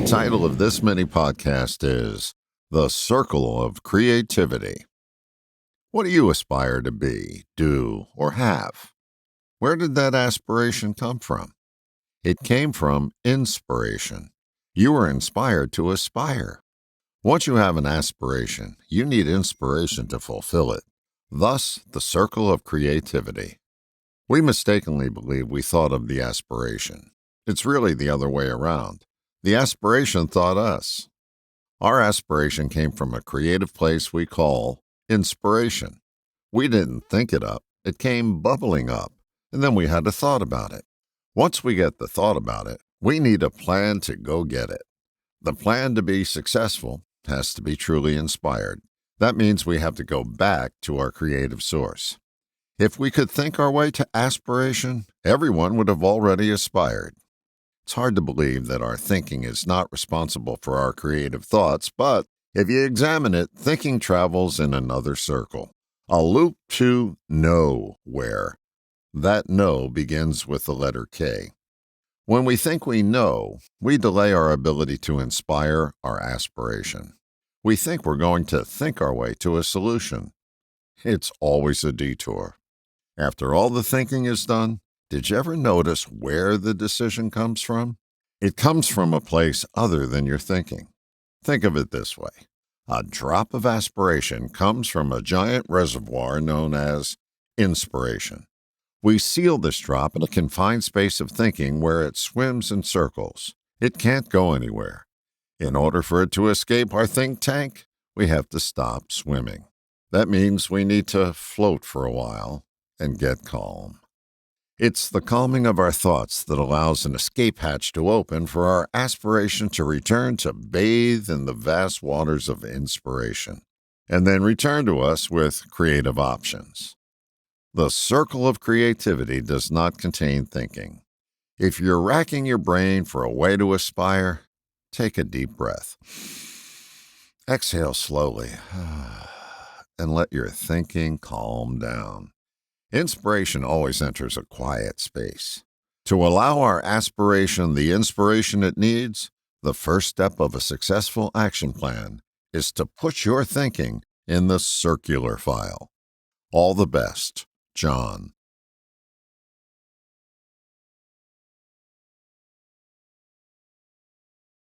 The title of this mini podcast is The Circle of Creativity. What do you aspire to be, do, or have? Where did that aspiration come from? It came from inspiration. You were inspired to aspire. Once you have an aspiration, you need inspiration to fulfill it. Thus, the circle of creativity. We mistakenly believe we thought of the aspiration. It's really the other way around. The aspiration thought us. Our aspiration came from a creative place we call inspiration. We didn't think it up. It came bubbling up, and then we had a thought about it. Once we get the thought about it, we need a plan to go get it. The plan to be successful has to be truly inspired. That means we have to go back to our creative source. If we could think our way to aspiration, everyone would have already aspired. It's hard to believe that our thinking is not responsible for our creative thoughts, but if you examine it, thinking travels in another circle, a loop to nowhere. That no begins with the letter K. When we think we know, we delay our ability to inspire our aspiration. We think we're going to think our way to a solution. It's always a detour. After all the thinking is done, did you ever notice where the decision comes from? It comes from a place other than your thinking. Think of it this way. A drop of aspiration comes from a giant reservoir known as inspiration. We seal this drop in a confined space of thinking where it swims in circles. It can't go anywhere. In order for it to escape our think tank, we have to stop swimming. That means we need to float for a while and get calm. It's the calming of our thoughts that allows an escape hatch to open for our aspiration to return to bathe in the vast waters of inspiration, and then return to us with creative options. The circle of creativity does not contain thinking. If you're racking your brain for a way to aspire, take a deep breath. Exhale slowly, and let your thinking calm down. Inspiration always enters a quiet space. To allow our aspiration the inspiration it needs, the first step of a successful action plan is to put your thinking in the circular file. All the best, John.